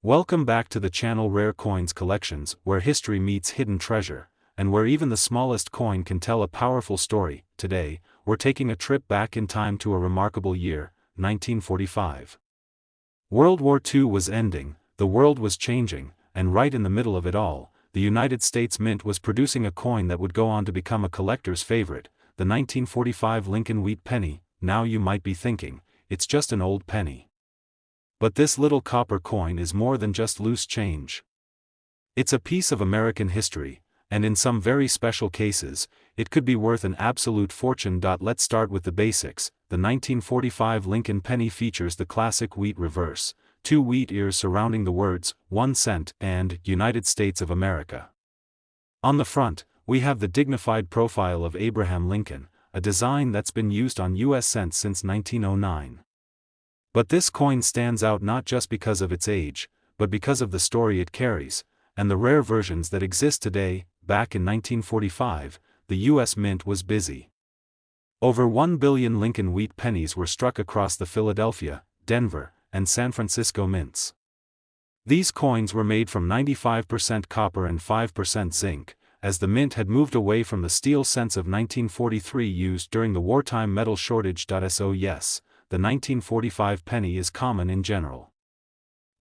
Welcome back to the channel Rare Coins Collections, where history meets hidden treasure, and where even the smallest coin can tell a powerful story. Today, we're taking a trip back in time to a remarkable year, 1945. World War II was ending, the world was changing, and right in the middle of it all, the United States Mint was producing a coin that would go on to become a collector's favorite, the 1945 Lincoln Wheat Penny. Now you might be thinking, it's just an old penny. But this little copper coin is more than just loose change. It's a piece of American history, and in some very special cases, it could be worth an absolute fortune. Let's start with the basics. The 1945 Lincoln penny features the classic wheat reverse, two wheat ears surrounding the words, 1 cent, and United States of America. On the front, we have the dignified profile of Abraham Lincoln, a design that's been used on U.S. cents since 1909. But this coin stands out not just because of its age, but because of the story it carries, and the rare versions that exist today. Back in 1945, the U.S. Mint was busy. Over 1 billion Lincoln Wheat pennies were struck across the Philadelphia, Denver, and San Francisco mints. These coins were made from 95% copper and 5% zinc, as the mint had moved away from the steel cents of 1943 used during the wartime metal shortage. So yes, the 1945 penny is common in general.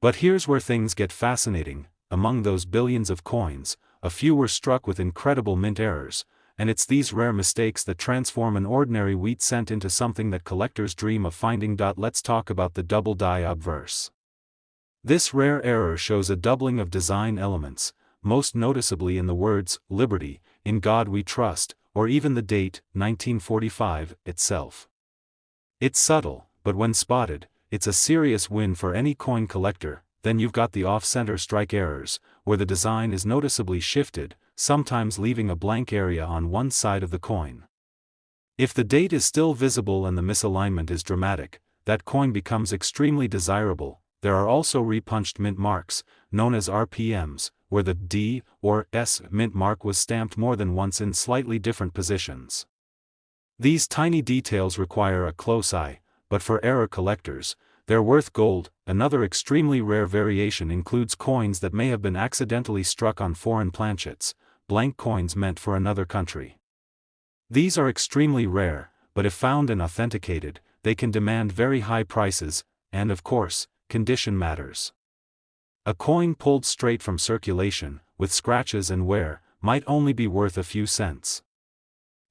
But here's where things get fascinating. Among those billions of coins, a few were struck with incredible mint errors, and it's these rare mistakes that transform an ordinary wheat cent into something that collectors dream of finding. Let's talk about the double die obverse. This rare error shows a doubling of design elements, most noticeably in the words, Liberty, In God We Trust, or even the date, 1945, itself. It's subtle, but when spotted, it's a serious win for any coin collector. Then you've got the off-center strike errors, where the design is noticeably shifted, sometimes leaving a blank area on one side of the coin. If the date is still visible and the misalignment is dramatic, that coin becomes extremely desirable. There are also repunched mint marks, known as RPMs, where the D or S mint mark was stamped more than once in slightly different positions. These tiny details require a close eye, but for error collectors, they're worth gold. Another extremely rare variation includes coins that may have been accidentally struck on foreign planchets, blank coins meant for another country. These are extremely rare, but if found and authenticated, they can demand very high prices, and of course, condition matters. A coin pulled straight from circulation, with scratches and wear, might only be worth a few cents.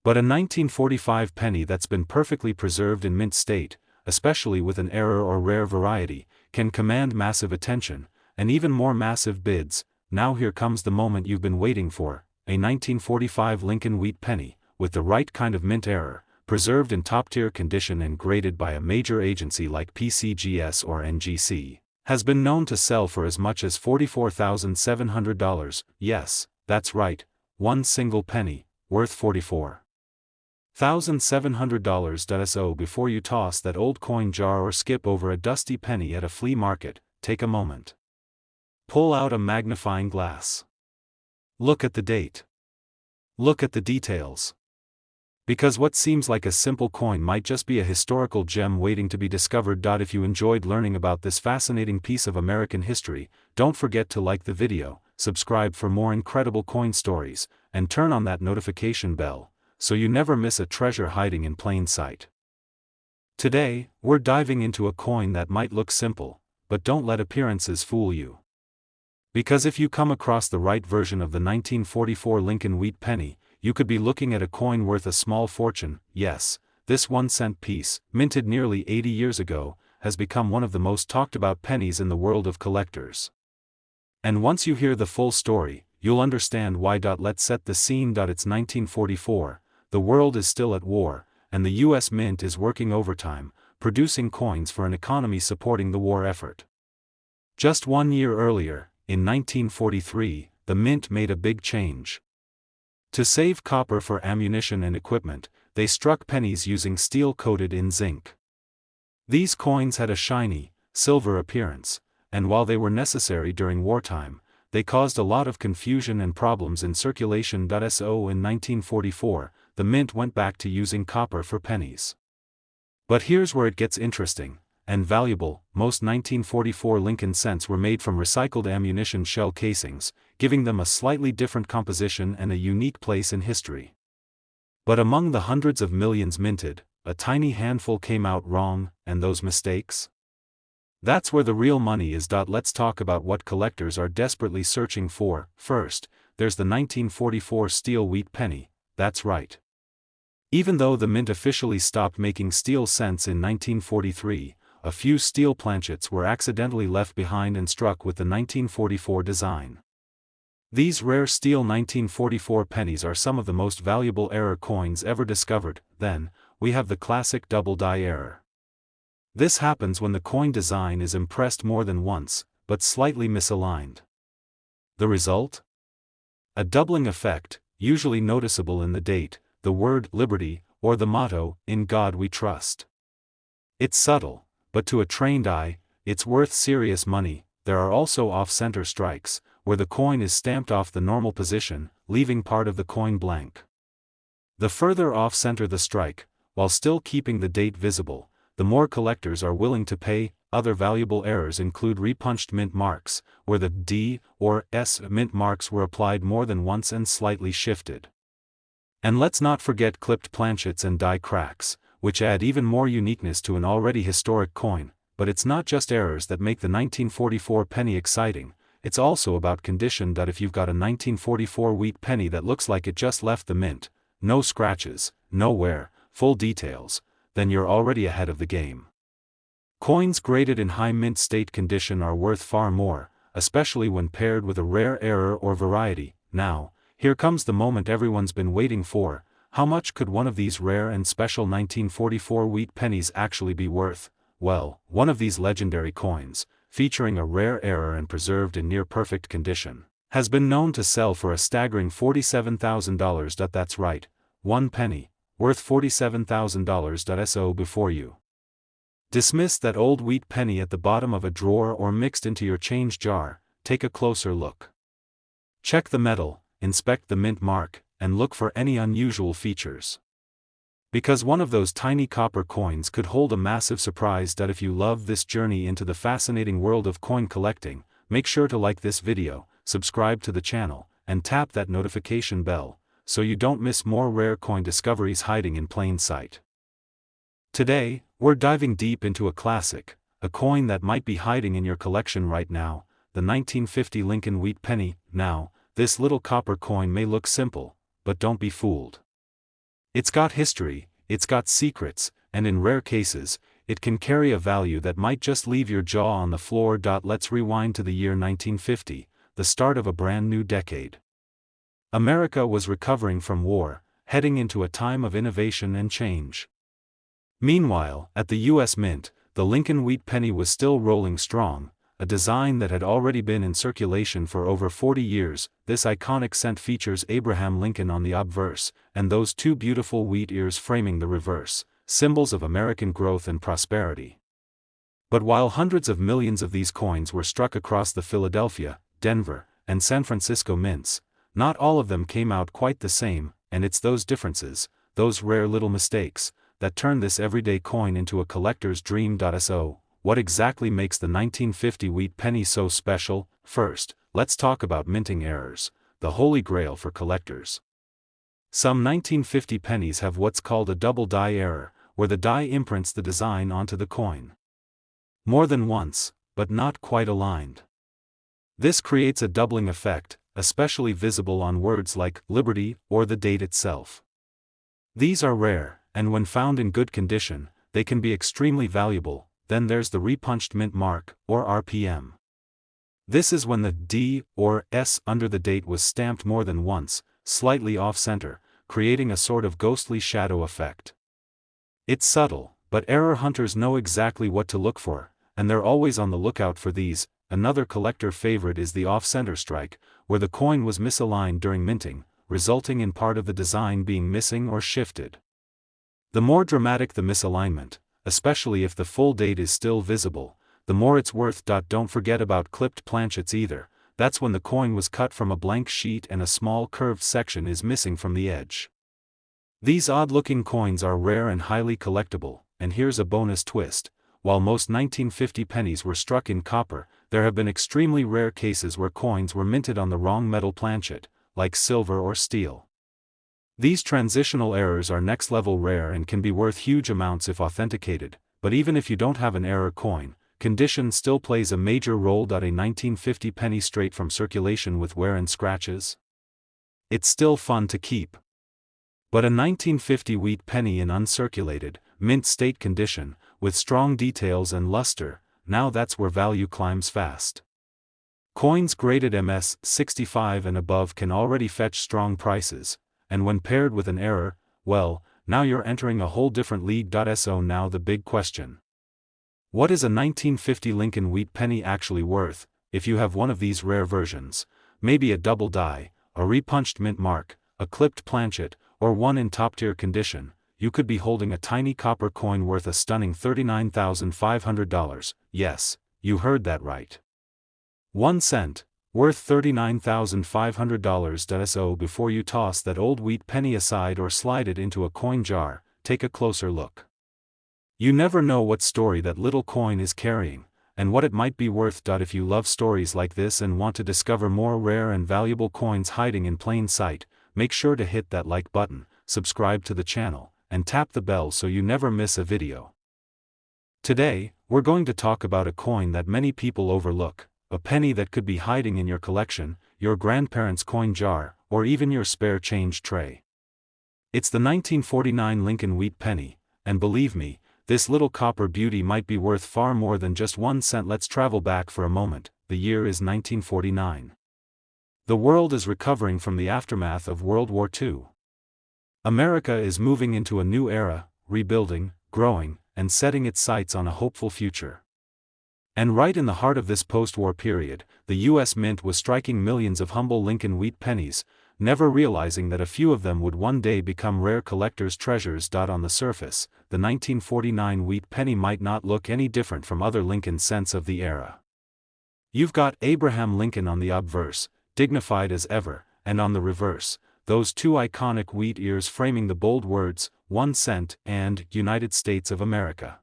But a 1945 penny that's been perfectly preserved in mint state, especially with an error or rare variety, can command massive attention, and even more massive bids. Now here comes the moment you've been waiting for, a 1945 Lincoln Wheat penny, with the right kind of mint error, preserved in top-tier condition and graded by a major agency like PCGS or NGC, has been known to sell for as much as $44,700. Yes, that's right, one single penny, worth $44,700. So before you toss that old coin jar or skip over a dusty penny at a flea market, take a moment. Pull out a magnifying glass. Look at the date. Look at the details. Because what seems like a simple coin might just be a historical gem waiting to be discovered. If you enjoyed learning about this fascinating piece of American history, don't forget to like the video, subscribe for more incredible coin stories, and turn on that notification bell, so you never miss a treasure hiding in plain sight. Today, we're diving into a coin that might look simple, but don't let appearances fool you. Because if you come across the right version of the 1944 Lincoln Wheat penny, you could be looking at a coin worth a small fortune. Yes, this 1-cent piece, minted nearly 80 years ago, has become one of the most talked about pennies in the world of collectors. And once you hear the full story, you'll understand why. Let's set the scene. It's 1944, the world is still at war, and the U.S. Mint is working overtime, producing coins for an economy supporting the war effort. Just 1 year earlier, in 1943, the Mint made a big change. To save copper for ammunition and equipment, they struck pennies using steel coated in zinc. These coins had a shiny, silver appearance, and while they were necessary during wartime, they caused a lot of confusion and problems in circulation. So in 1944, the Mint went back to using copper for pennies. But here's where it gets interesting. and valuable. Most 1944 Lincoln cents were made from recycled ammunition shell casings, giving them a slightly different composition and a unique place in history. But among the hundreds of millions minted, a tiny handful came out wrong, and those mistakes? That's where the real money is. Let's talk about what collectors are desperately searching for. First, there's the 1944 steel wheat penny. That's right. Even though the mint officially stopped making steel cents in 1943, a few steel planchets were accidentally left behind and struck with the 1944 design. These rare steel 1944 pennies are some of the most valuable error coins ever discovered. Then, we have the classic double die error. This happens when the coin design is impressed more than once, but slightly misaligned. The result? A doubling effect, usually noticeable in the date, the word liberty, or the motto, "In God We Trust." It's subtle, but to a trained eye, it's worth serious money. There are also off-center strikes, where the coin is stamped off the normal position, leaving part of the coin blank. The further off-center the strike, while still keeping the date visible, the more collectors are willing to pay. Other valuable errors include repunched mint marks, where the D or S mint marks were applied more than once and slightly shifted. And let's not forget clipped planchets and die cracks, which add even more uniqueness to an already historic coin. But it's not just errors that make the 1944 penny exciting, it's also about condition. If you've got a 1944 wheat penny that looks like it just left the mint, no scratches, no wear, full details, then you're already ahead of the game. Coins graded in high mint state condition are worth far more, especially when paired with a rare error or variety. Now, here comes the moment everyone's been waiting for. How much could one of these rare and special 1944 wheat pennies actually be worth? Well, one of these legendary coins, featuring a rare error and preserved in near-perfect condition, has been known to sell for a staggering $47,000. That's right, one penny, worth $47,000. So before you dismiss that old wheat penny at the bottom of a drawer or mixed into your change jar, take a closer look. Check the metal, inspect the mint mark, and look for any unusual features. Because one of those tiny copper coins could hold a massive surprise. If you love this journey into the fascinating world of coin collecting, make sure to like this video, subscribe to the channel, and tap that notification bell, so you don't miss more rare coin discoveries hiding in plain sight. Today, we're diving deep into a classic, a coin that might be hiding in your collection right now, the 1950 Lincoln wheat penny. Now, this little copper coin may look simple, but don't be fooled. It's got history, it's got secrets, and in rare cases, it can carry a value that might just leave your jaw on the floor. Let's rewind to the year 1950, the start of a brand new decade. America was recovering from war, heading into a time of innovation and change. Meanwhile, at the U.S. Mint, the Lincoln wheat penny was still rolling strong, a design that had already been in circulation for over 40 years. This iconic cent features Abraham Lincoln on the obverse, and those two beautiful wheat ears framing the reverse, symbols of American growth and prosperity. But while hundreds of millions of these coins were struck across the Philadelphia, Denver, and San Francisco mints, not all of them came out quite the same, and it's those differences, those rare little mistakes, that turn this everyday coin into a collector's dream. So, what exactly makes the 1950 wheat penny so special? First, let's talk about minting errors, the holy grail for collectors. Some 1950 pennies have what's called a double die error, where the die imprints the design onto the coin more than once, but not quite aligned. This creates a doubling effect, especially visible on words like liberty or the date itself. These are rare, and when found in good condition, they can be extremely valuable. Then there's the repunched mint mark, or RPM. This is when the D or S under the date was stamped more than once, slightly off-center, creating a sort of ghostly shadow effect. It's subtle, but error hunters know exactly what to look for, and they're always on the lookout for these. Another collector favorite is the off-center strike, where the coin was misaligned during minting, resulting in part of the design being missing or shifted. The more dramatic the misalignment, especially if the full date is still visible, the more it's worth. Don't forget about clipped planchets either. That's when the coin was cut from a blank sheet and a small curved section is missing from the edge. These odd-looking coins are rare and highly collectible, and here's a bonus twist. while most 1950 pennies were struck in copper, there have been extremely rare cases where coins were minted on the wrong metal planchet, like silver or steel. These transitional errors are next-level rare and can be worth huge amounts if authenticated, but even if you don't have an error coin, condition still plays a major role. A 1950 penny straight from circulation with wear and scratches? It's still fun to keep. But a 1950 wheat penny in uncirculated, mint state condition, with strong details and luster, now that's where value climbs fast. Coins graded MS 65 and above can already fetch strong prices, and when paired with an error, well, now you're entering a whole different league. So now the big question. What is a 1950 Lincoln wheat penny actually worth, if you have one of these rare versions, maybe a double die, a repunched mint mark, a clipped planchet, or one in top-tier condition? You could be holding a tiny copper coin worth a stunning $39,500, yes, you heard that right. 1 cent, worth $39,500. So before you toss that old wheat penny aside or slide it into a coin jar, take a closer look. You never know what story that little coin is carrying, and what it might be worth. If you love stories like this and want to discover more rare and valuable coins hiding in plain sight, make sure to hit that like button, subscribe to the channel, and tap the bell so you never miss a video. Today, we're going to talk about a coin that many people overlook, a penny that could be hiding in your collection, your grandparents' coin jar, or even your spare change tray. It's the 1949 Lincoln wheat penny, and believe me, this little copper beauty might be worth far more than just 1 cent. Let's travel back for a moment. The year is 1949. The world is recovering from the aftermath of World War II. America is moving into a new era, rebuilding, growing, and setting its sights on a hopeful future. And right in the heart of this post-war period, the U.S. Mint was striking millions of humble Lincoln wheat pennies, never realizing that a few of them would one day become rare collector's treasures. On the surface, the 1949 wheat penny might not look any different from other Lincoln cents of the era. You've got Abraham Lincoln on the obverse, dignified as ever, and on the reverse, those two iconic wheat ears framing the bold words, 1 cent, and United States of America.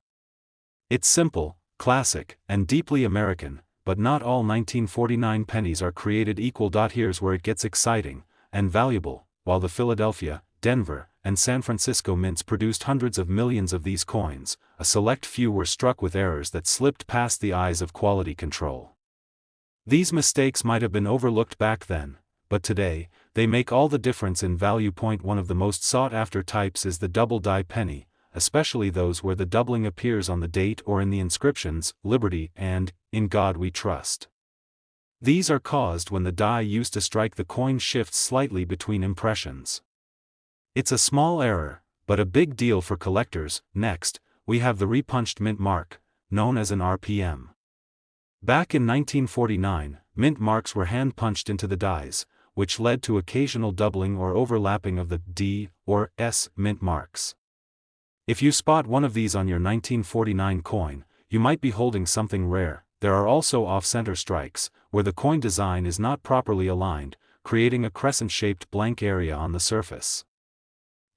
It's simple, classic, and deeply American, but not all 1949 pennies are created equal. Here's where it gets exciting and valuable. While the Philadelphia, Denver, and San Francisco mints produced hundreds of millions of these coins, a select few were struck with errors that slipped past the eyes of quality control. These mistakes might have been overlooked back then, but today, they make all the difference in value. One of the most sought-after types is the double die penny, especially those where the doubling appears on the date or in the inscriptions, Liberty and In God We Trust. These are caused when the die used to strike the coin shifts slightly between impressions. It's a small error, but a big deal for collectors. Next, we have the repunched mint mark, known as an RPM. Back in 1949, mint marks were hand-punched into the dies, which led to occasional doubling or overlapping of the D or S mint marks. If you spot one of these on your 1949 coin, you might be holding something rare. There are also off-center strikes, where the coin design is not properly aligned, creating a crescent-shaped blank area on the surface.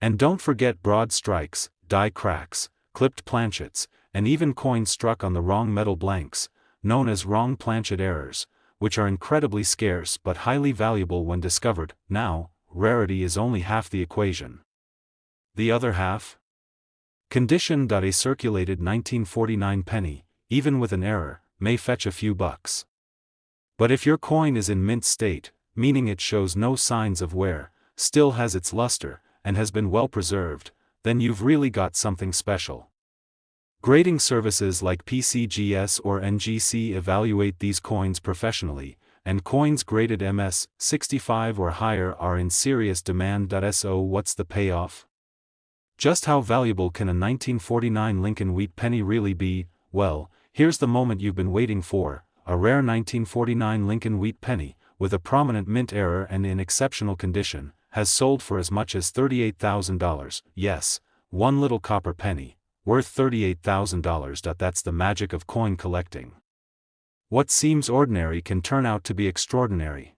And don't forget broad strikes, die cracks, clipped planchets, and even coins struck on the wrong metal blanks, known as wrong planchet errors, which are incredibly scarce but highly valuable when discovered. Now, rarity is only half the equation. The other half? Condition. A circulated 1949 penny, even with an error, may fetch a few bucks. But if your coin is in mint state, meaning it shows no signs of wear, still has its luster, and has been well preserved, then you've really got something special. Grading services like PCGS or NGC evaluate these coins professionally, and coins graded MS 65 or higher are in serious demand. So what's the payoff? Just how valuable can a 1949 Lincoln wheat penny really be? Well, here's the moment you've been waiting for. A rare 1949 Lincoln wheat penny, with a prominent mint error and in exceptional condition, has sold for as much as $38,000. Yes, one little copper penny, worth $38,000. That's the magic of coin collecting. What seems ordinary can turn out to be extraordinary.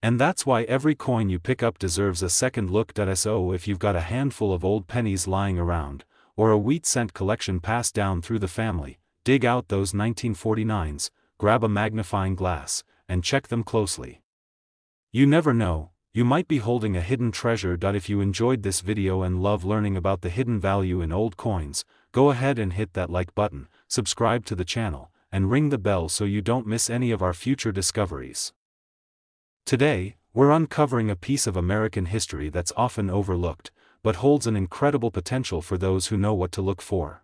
And that's why every coin you pick up deserves a second look. So if you've got a handful of old pennies lying around, or a wheat cent collection passed down through the family, dig out those 1949s, grab a magnifying glass, and check them closely. You never know, you might be holding a hidden treasure. If you enjoyed this video and love learning about the hidden value in old coins, go ahead and hit that like button, subscribe to the channel, and ring the bell so you don't miss any of our future discoveries. Today, we're uncovering a piece of American history that's often overlooked, but holds an incredible potential for those who know what to look for.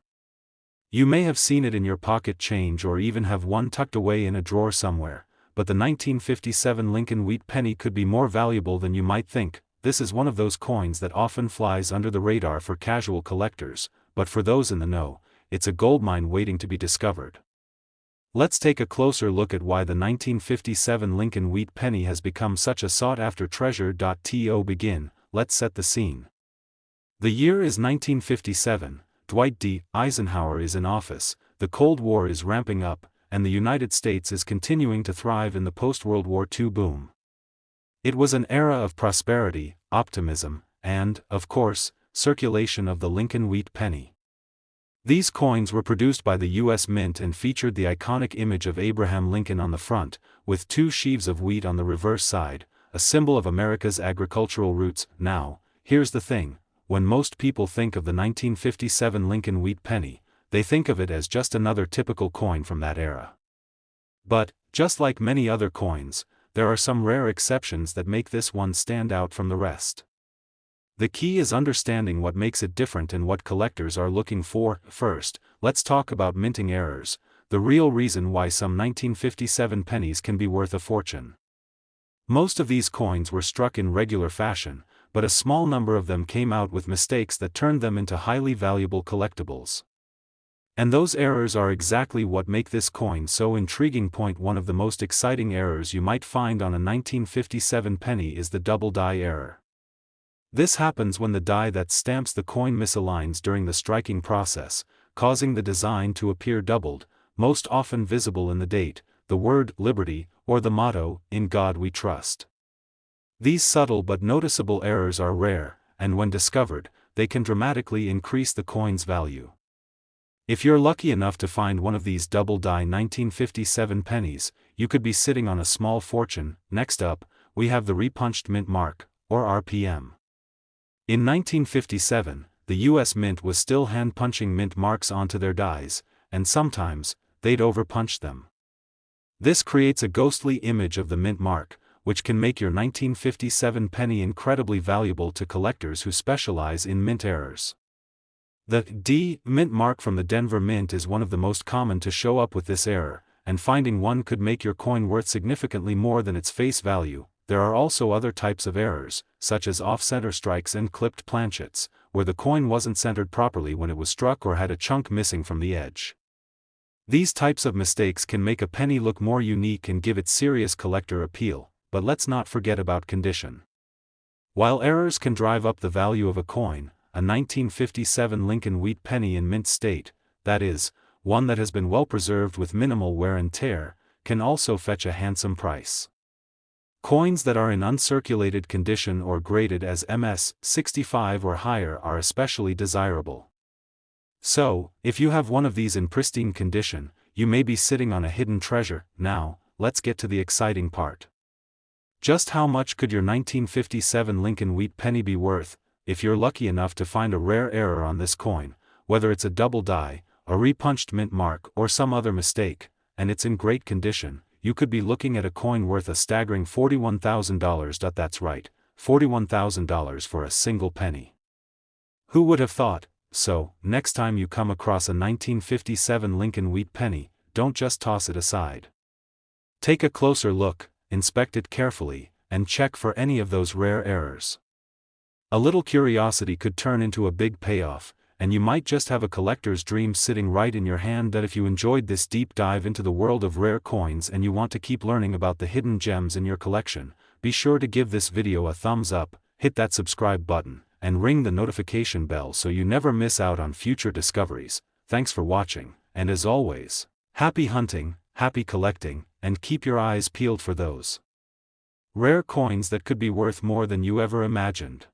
You may have seen it in your pocket change or even have one tucked away in a drawer somewhere, but the 1957 Lincoln Wheat penny could be more valuable than you might think. This is one of those coins that often flies under the radar for casual collectors, but for those in the know, it's a goldmine waiting to be discovered. Let's take a closer look at why the 1957 Lincoln Wheat penny has become such a sought-after treasure. To begin, let's set the scene. The year is 1957, Dwight D. Eisenhower is in office, the Cold War is ramping up, and the United States is continuing to thrive in the post-World War II boom. It was an era of prosperity, optimism, and, of course, circulation of the Lincoln Wheat penny. These coins were produced by the U.S. Mint and featured the iconic image of Abraham Lincoln on the front, with two sheaves of wheat on the reverse side, a symbol of America's agricultural roots. Now, here's the thing, when most people think of the 1957 Lincoln Wheat penny, they think of it as just another typical coin from that era. But, just like many other coins, there are some rare exceptions that make this one stand out from the rest. The key is understanding what makes it different and what collectors are looking for. First, let's talk about minting errors, the real reason why some 1957 pennies can be worth a fortune. Most of these coins were struck in regular fashion, but a small number of them came out with mistakes that turned them into highly valuable collectibles. And those errors are exactly what make this coin so intriguing. Point one of the most exciting errors you might find on a 1957 penny is the double die error. This happens when the die that stamps the coin misaligns during the striking process, causing the design to appear doubled, most often visible in the date, the word liberty, or the motto, "In God We Trust." These subtle but noticeable errors are rare, and when discovered, they can dramatically increase the coin's value. If you're lucky enough to find one of these double die 1957 pennies, you could be sitting on a small fortune. Next up, we have the repunched mint mark, or RPM. In 1957, the U.S. Mint was still hand-punching mint marks onto their dies, and sometimes, they'd over-punch them. This creates a ghostly image of the mint mark, which can make your 1957 penny incredibly valuable to collectors who specialize in mint errors. The D mint mark from the Denver Mint is one of the most common to show up with this error, and finding one could make your coin worth significantly more than its face value. There are also other types of errors, such as off-center strikes and clipped planchets, where the coin wasn't centered properly when it was struck or had a chunk missing from the edge. These types of mistakes can make a penny look more unique and give it serious collector appeal, but let's not forget about condition. While errors can drive up the value of a coin, a 1957 Lincoln Wheat penny in mint state, that is, one that has been well preserved with minimal wear and tear, can also fetch a handsome price. Coins that are in uncirculated condition or graded as MS 65 or higher are especially desirable. So, if you have one of these in pristine condition, you may be sitting on a hidden treasure. Now, let's get to the exciting part. Just how much could your 1957 Lincoln Wheat penny be worth, if you're lucky enough to find a rare error on this coin, whether it's a double die, a repunched mint mark, or some other mistake, and it's in great condition? You could be looking at a coin worth a staggering $41,000. That's right, $41,000 for a single penny. Who would have thought? So, next time you come across a 1957 Lincoln Wheat penny, don't just toss it aside. Take a closer look, inspect it carefully, and check for any of those rare errors. A little curiosity could turn into a big payoff, and you might just have a collector's dream sitting right in your hand. If you enjoyed this deep dive into the world of rare coins and you want to keep learning about the hidden gems in your collection, be sure to give this video a thumbs up, hit that subscribe button, and ring the notification bell so you never miss out on future discoveries. Thanks for watching, and as always, happy hunting, happy collecting, and keep your eyes peeled for those rare coins that could be worth more than you ever imagined.